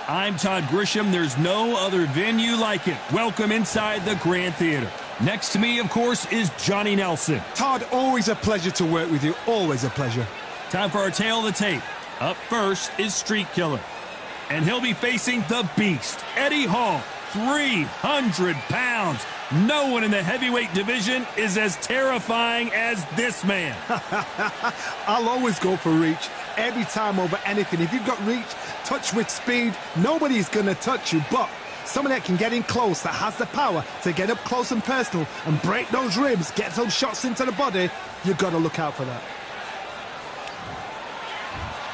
I'm Todd Grisham. There's no other venue like it. Welcome inside the Grand Theater. Next to me, of course, is Johnny Nelson. Todd, always a pleasure to work with you. Always a pleasure. Time for our tale of the tape. Up first is Street Killer. And he'll be facing the Beast, Eddie Hall, 300 pounds. No one in the heavyweight division is as terrifying as this man. I'll always go for reach. Every time over anything. If you've got reach, touch with speed, nobody's going to touch you. But someone that can get in close, that has the power to get up close and personal and break those ribs, get those shots into the body, you've got to look out for that.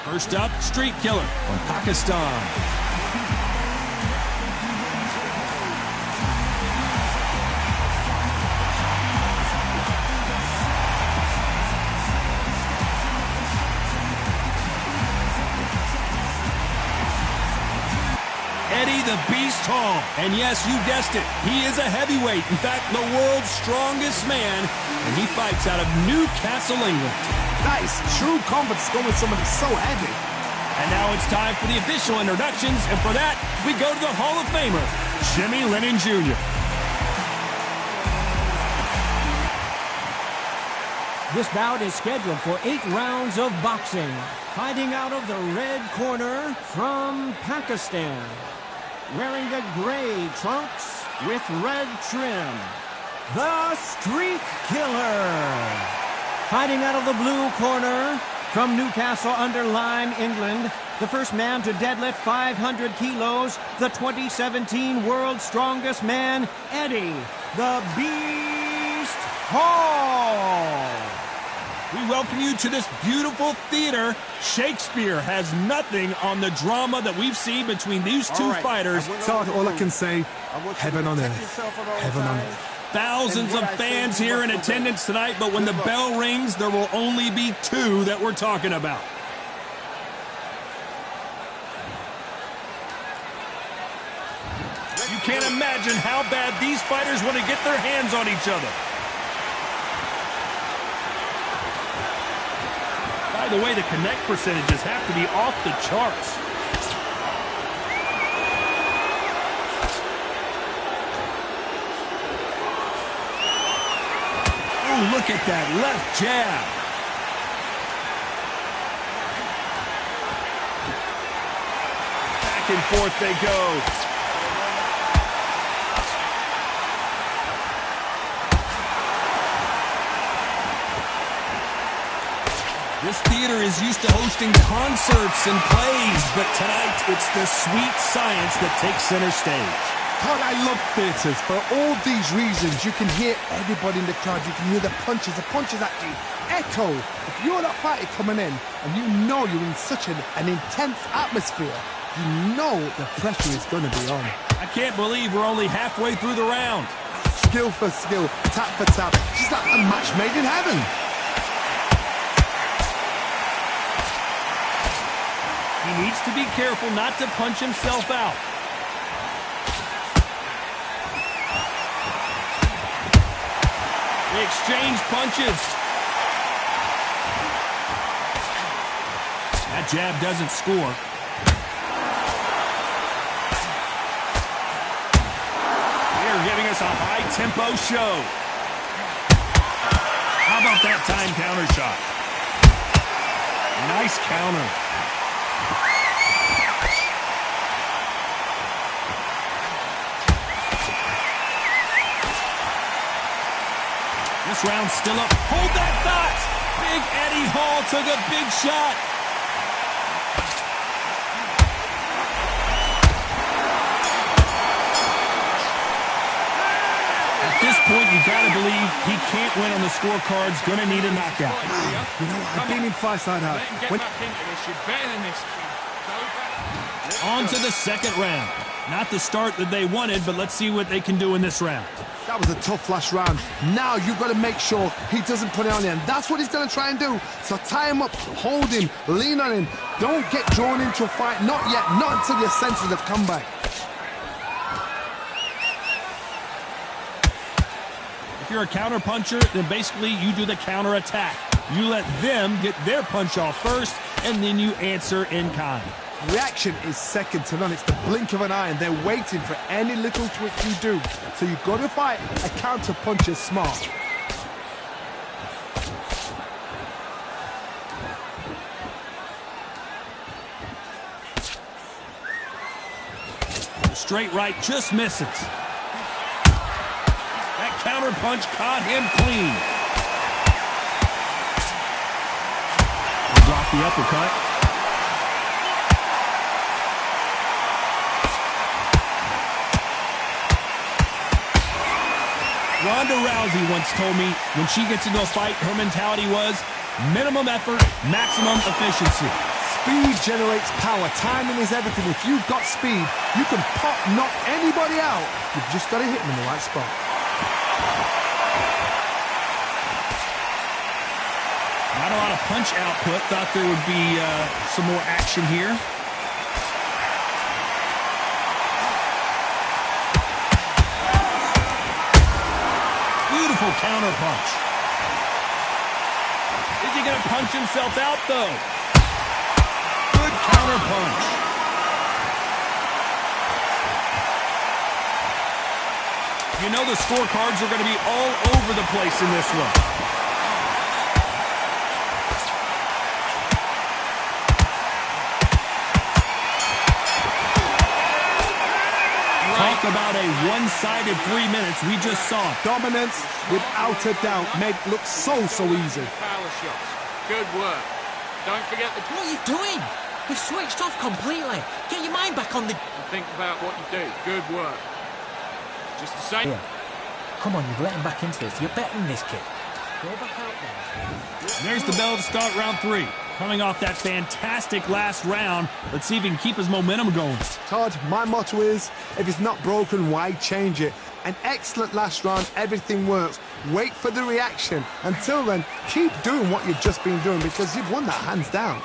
First up, Street Killer from Pakistan. Eddie the Beast Hall. And yes, you guessed it, he is a heavyweight. In fact, the world's strongest man, and he fights out of Newcastle, England. Nice, true confidence going with somebody so heavy. And now it's time for the official introductions, and for that, we go to the Hall of Famer, Jimmy Lennon Jr. This bout is scheduled for 8 rounds of boxing. Fighting out of the red corner from Pakistan. Wearing the gray trunks with red trim, the Street Killer. Fighting out of the blue corner from Newcastle under Lyme, England, the first man to deadlift 500 kilos, the 2017 World's Strongest Man, Eddie the Beast Hall. We welcome you to this beautiful theater. Shakespeare has nothing on the drama that we've seen between these two fighters. Todd, all I can say, heaven on earth. Heaven on earth. Thousands of fans here in attendance tonight, but when the bell rings, there will only be 2 that we're talking about. You can't imagine how bad these fighters want to get their hands on each other. By the way, the connect percentages have to be off the charts. Oh, look at that left jab. Back and forth they go. This theater is used to hosting concerts and plays, but tonight it's the sweet science that takes center stage. Todd, I love theatres. For all these reasons, you can hear everybody in the crowd. You can hear the punches actually echo. If you're that party coming in and you know you're in such an intense atmosphere, you know the pressure is going to be on. I can't believe we're only halfway through the round. Skill for skill, tap for tap. She's like a match made in heaven. He needs to be careful not to punch himself out. They exchange punches. That jab doesn't score. They're giving us a high-tempo show. How about that time counter shot? Nice counter. This round's still up. Hold that thought! Big Eddie Hall took a big shot. At this point, you gotta believe he can't win on the scorecards. Gonna need a knockout. You know what? I've been in fights like that. On to the second round. Not the start that they wanted, but let's see what they can do in this round. That was a tough last round. Now you've got to make sure he doesn't put it on you, and that's what he's going to try and do. So tie him up, hold him, lean on him. Don't get drawn into a fight. Not yet. Not until your senses have come back. If you're a counter puncher, then basically you do the counter attack. You let them get their punch off first, and then you answer in kind. Reaction is second to none. It's the blink of an eye, and they're waiting for any little twitch you do. So you've got to fight a counter puncher smart. Straight right just misses. That counter punch caught him clean. Block the uppercut. Ronda Rousey once told me when she gets into a fight, her mentality was minimum effort, maximum efficiency. Speed generates power. Timing is everything. If you've got speed, you can knock anybody out. You've just got to hit them in the right spot. Not a lot of punch output. Thought there would be some more action here. Beautiful counter punch. Is he going to punch himself out, though? Good counter punch. You know the scorecards are going to be all over the place in this one. Talk about a one-sided 3 minutes. We just saw it. Dominance, without a doubt, made it look so easy. Power shots. Good work. Don't forget the... What are you doing? You've switched off completely. Get your mind back on the... Think about what you do. Good work. Just the same. Here. Come on, you've let him back into this. You're better than this kid. Go back out there. There's the bell to start round 3. Coming off that fantastic last round, let's see if he can keep his momentum going. Todd, my motto is, if it's not broken, why change it? An excellent last round, everything works. Wait for the reaction. Until then, keep doing what you've just been doing because you've won that hands down.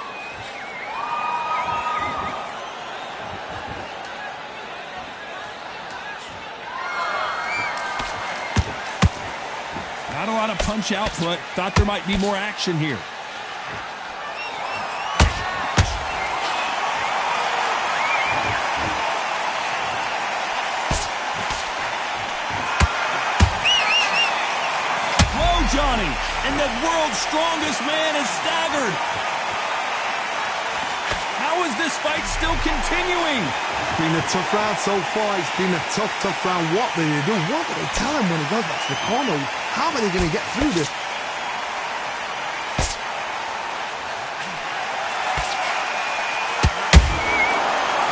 Not a lot of punch output. Thought there might be more action here. Johnny, and the world's strongest man is staggered. How is this fight still continuing? It's been a tough round so far. It's been a tough round. What do they do? What do they tell him when he goes back to the corner? How are they going to get through this?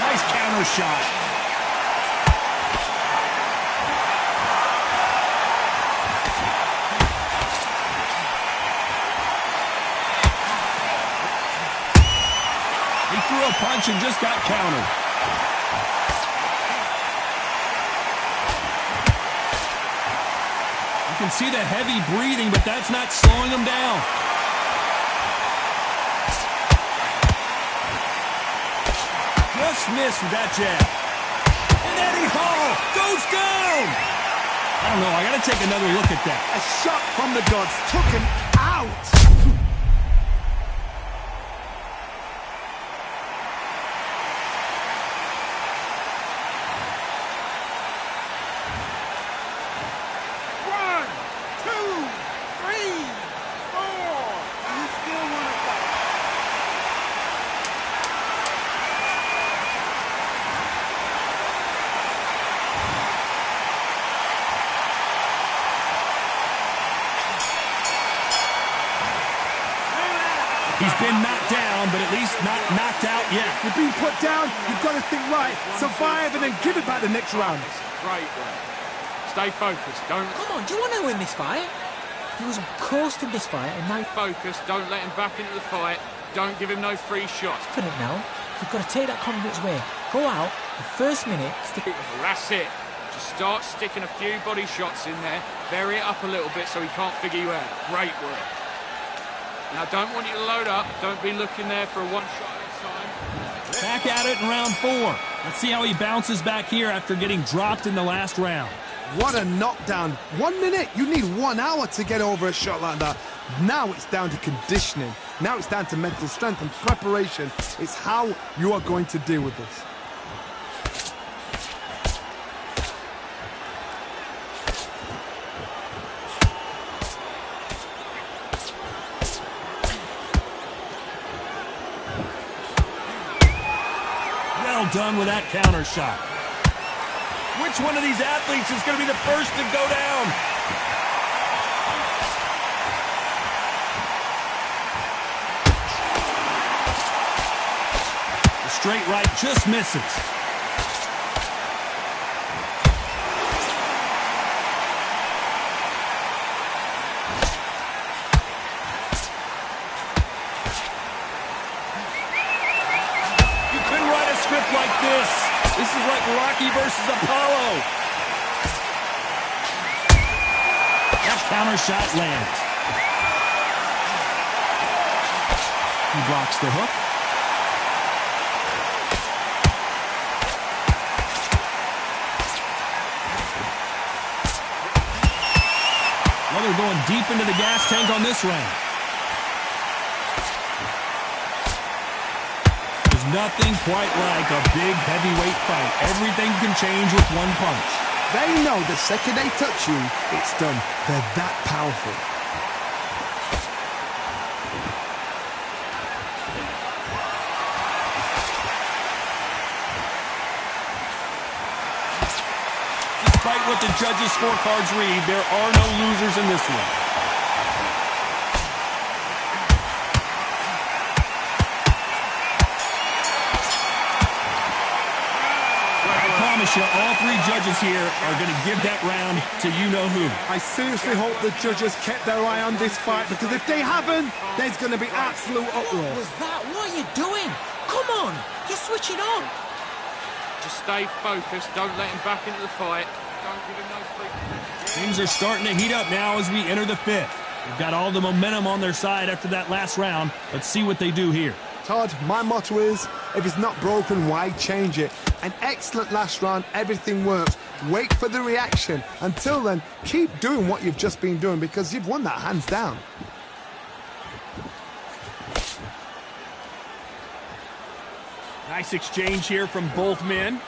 Nice counter shot. Threw a punch and just got countered. You can see the heavy breathing, but that's not slowing him down. Just missed with that jab. And Eddie Hall goes down. I don't know. I got to take another look at that. A shot from the gods took him out. He's been knocked down, but at least not knocked out yet. You've been put down, you've got to think right, survive, and then give it back the next round. Great work. Stay focused. Don't... Come on, do you want to win this fight? He was close to this fight, and now... Focus. Don't let him back into the fight. Don't give him no free shots. Confident now. You've got to take that confidence away. Go out, the first minute... That's it. Just start sticking a few body shots in there. Bury it up a little bit so he can't figure you out. Great work. Now, I don't want you to load up. Don't be looking there for a one shot at a time. Back at it in round 4. Let's see how he bounces back here after getting dropped in the last round. What a knockdown. 1 minute. You need 1 hour to get over a shot like that. Now it's down to conditioning. Now it's down to mental strength and preparation. It's how you are going to deal with this. Well done with that counter shot. Which one of these athletes is going to be the first to go down? The straight right just misses. You couldn't write a script like this. This is like Rocky versus Apollo. That counter shot lands. He blocks the hook. Well, they're going deep into the gas tank on this round. There's nothing quite like a big heavyweight fight. Everything can change with one punch. They know the second they touch you, it's done. They're that powerful. Despite what the judges' scorecards read, there are no losers in this one. I promise you, all three judges here are going to give that round to you-know-who. I seriously hope the judges kept their eye on this fight, because if they haven't, there's going to be absolute uproar. What was that? What are you doing? Come on, you're switching on. Just stay focused. Don't let him back into the fight. Don't give him no free. Things are starting to heat up now as we enter the fifth. They've got all the momentum on their side after that last round. Let's see what they do here. Todd, my motto is, if it's not broken, why change it? An excellent last round, everything works. Wait for the reaction. Until then, keep doing what you've just been doing, because you've won that hands down. Nice exchange here from both men.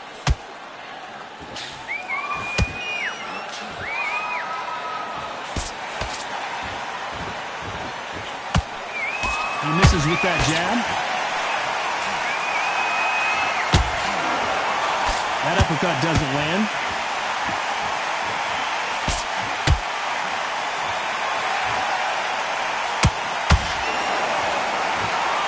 He misses with that jab. That uppercut doesn't land.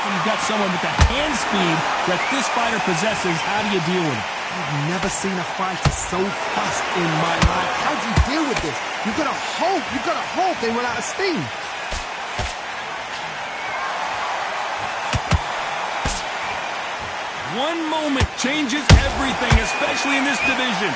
When you've got someone with the hand speed that this fighter possesses, how do you deal with it? I've never seen a fighter so fast in my life. How do you deal with this? You've got to hope they run out of steam. One moment changes everything, especially in this division.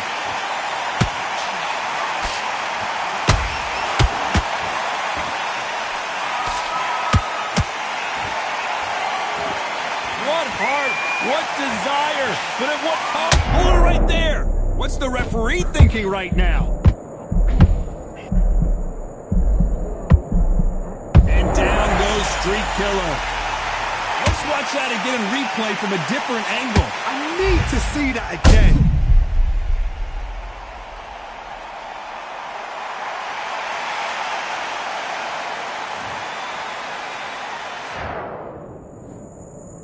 What heart, what desire, but at what cost? Hold it right there. What's the referee thinking right now? And down goes Street Killer. Let's watch that again in replay from a different angle. I need to see that again.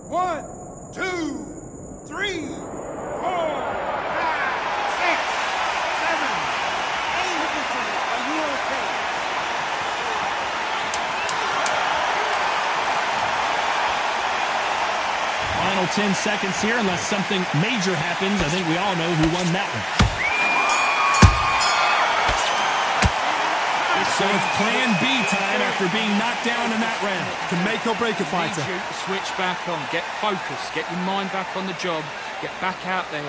One, two, three, 4, 5, 6, 7, 8. Are you okay? Final 10 seconds here, unless something major happens. I think we all know who won that one. So it's plan B time after being knocked down in that round. To make or break a fighter. Need you to switch back on. Get focused. Get your mind back on the job. Get back out there.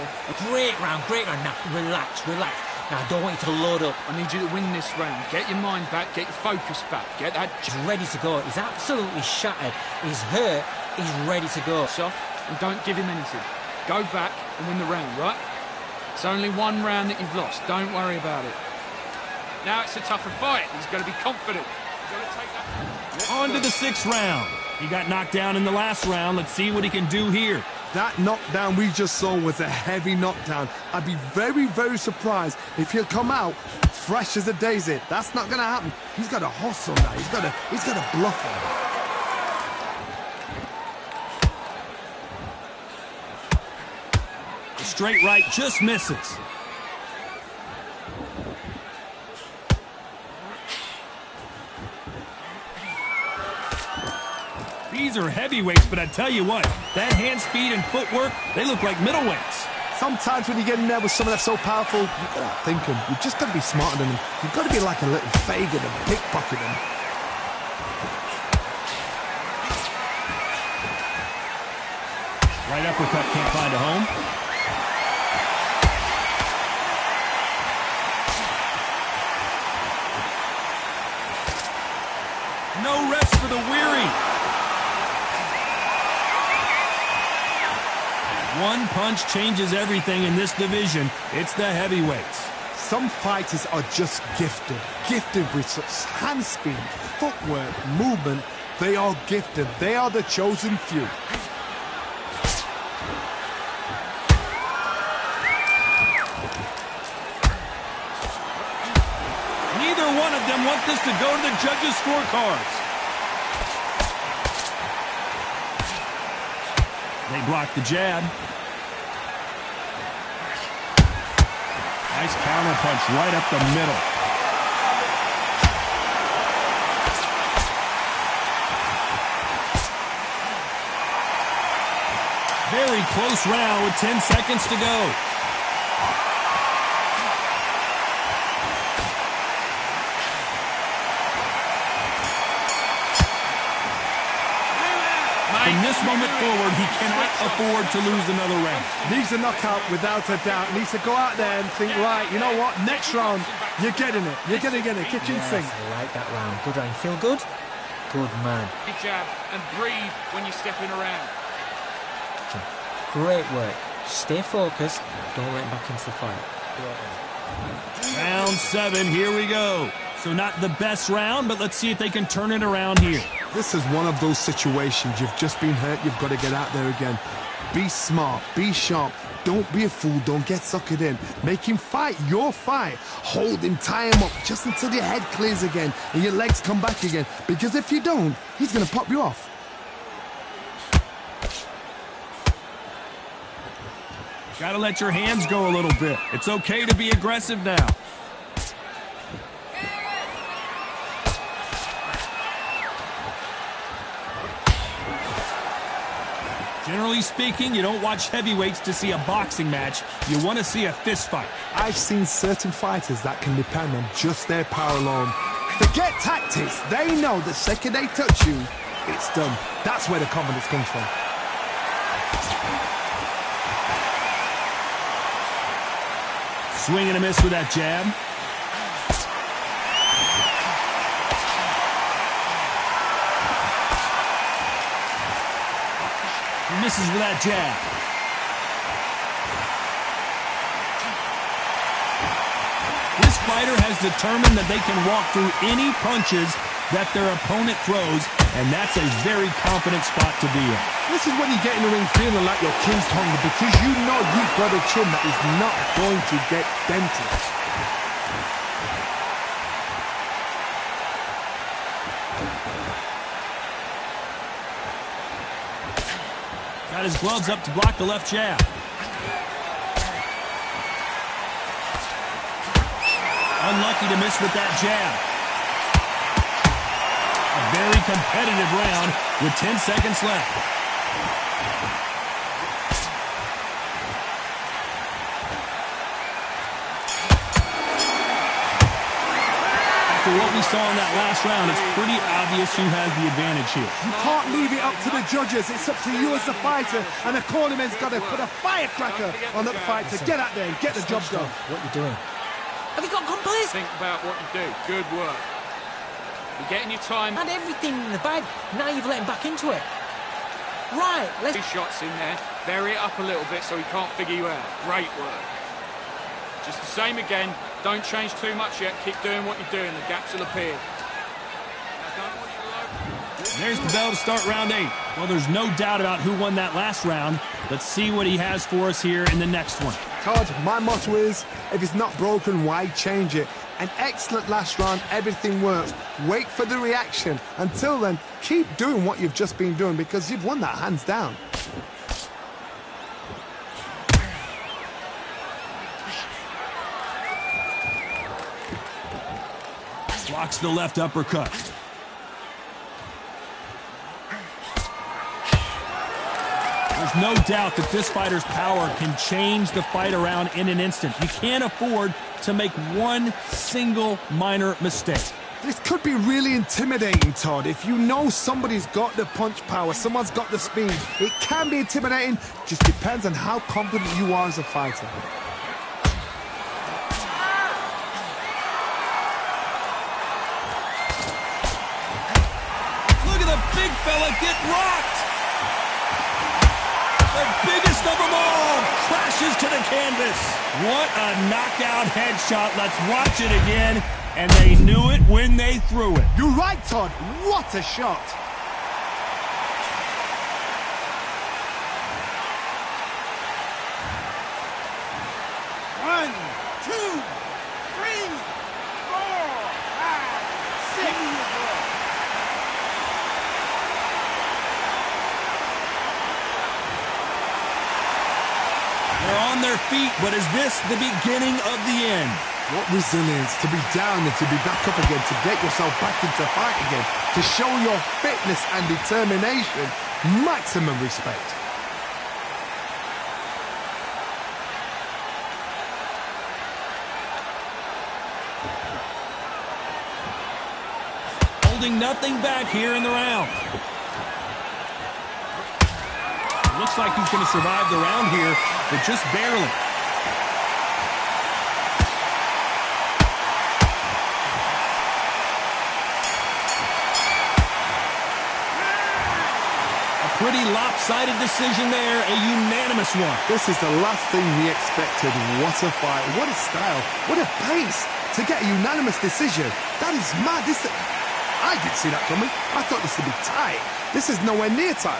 Great round, great round. Now, relax, relax. Now, I don't want you to load up. I need you to win this round. Get your mind back. Get your focus back. Get that He's ready to go. He's absolutely shattered. He's hurt. He's ready to go. off and don't give him anything. Go back and win the round, right? It's only one round that you've lost. Don't worry about it. Now it's a tougher fight. He's going to be confident. On to the 6th round. He got knocked down in the last round. Let's see what he can do here. That knockdown we just saw was a heavy knockdown. I'd be very, very surprised if he'll come out fresh as a daisy. That's not going to happen. He's got to hustle now. He's got to bluff him. The straight right just misses. These are heavyweights, but I tell you what, that hand speed and footwork, they look like middleweights. Sometimes when you get in there with someone that's so powerful, you've got to think him. You've just got to be smarter than him. You've got to be like a little Fagin and pickpocket him. Right uppercut can't find a home. No rest for the weary. One punch changes everything in this division. It's the heavyweights. Some fighters are just gifted. Gifted with such hand speed, footwork, movement. They are gifted. They are the chosen few. Neither one of them want this to go to the judges' scorecards. They block the jab. Nice counter punch right up the middle. Very close round with 10 seconds to go. From this moment forward, he cannot afford to lose another round. Needs a knockout without a doubt. Needs to go out there and think, right, you know what? Next round, you're getting it. You're going to get it. Kitchen sink. I like that round. Good round. Feel good? Good man. Big jab and breathe when you're stepping around. Great work. Stay focused. Don't let him back into the fight. Round 7, here we go. So not the best round, but let's see if they can turn it around here. This is one of those situations. You've just been hurt. You've got to get out there again. Be smart. Be sharp. Don't be a fool. Don't get suckered in. Make him fight your fight. Hold him, tie him up just until your head clears again and your legs come back again. Because if you don't, he's going to pop you off. Got to let your hands go a little bit. It's okay to be aggressive now. Generally speaking, you don't watch heavyweights to see a boxing match. You want to see a fist fight. I've seen certain fighters that can depend on just their power alone. Forget tactics. They know the second they touch you, it's done. That's where the confidence comes from. Swing and a miss with that jab. He misses with that jab. This fighter has determined that they can walk through any punches that their opponent throws, and that's a very confident spot to be in. This is when you get in the ring feeling like your king's hungry because you know you've got a chin that is not going to get dented. Got his gloves up to block the left jab. Unlucky to miss with that jab. A very competitive round with 10 seconds left. After what we saw in that last round, it's pretty obvious who has the advantage here. You can't leave it up to the judges. It's up to you as the fighter, and the cornerman's got to put a firecracker on that fighter. Get out there and get the job done. What are you doing? Have you got complacent? Think about what you do. Good work. You're getting your time. Had everything in the bag. Now you've let him back into it. Right, let's... 2 shots in there. Vary it up a little bit so he can't figure you out. Great work. Just the same again. Don't change too much yet. Keep doing what you're doing. The gaps will appear. Now There's the bell to start round 8. Well, there's no doubt about who won that last round. Let's see what he has for us here in the next one. Todd, my motto is, if it's not broken, why change it? An excellent last round, everything works. Wait for the reaction. Until then, keep doing what you've just been doing because you've won that hands down. Blocks the left uppercut. There's no doubt that this fighter's power can change the fight around in an instant. You can't afford to make one single minor mistake. This could be really intimidating, Todd. If you know somebody's got the punch power, someone's got the speed, it can be intimidating. Just depends on how confident you are as a fighter. Look at the big fella get rocked. The biggest of them all crashes to the canvas. What a knockout headshot. Let's watch it again. And they knew it when they threw it. You're right, Todd. What a shot. One, two, three, four, five, six. They're on their feet, but is this the beginning of the end? What resilience to be down and to be back up again, to get yourself back into fight again, to show your fitness and determination. Maximum respect. Holding nothing back here in the round. Looks like he's going to survive the round here, but just barely. Pretty lopsided decision there, a unanimous one. This is the last thing we expected. What a fight, what a style, what a pace to get a unanimous decision. That is mad. I didn't see that coming. I thought this would be tight. This is nowhere near tight.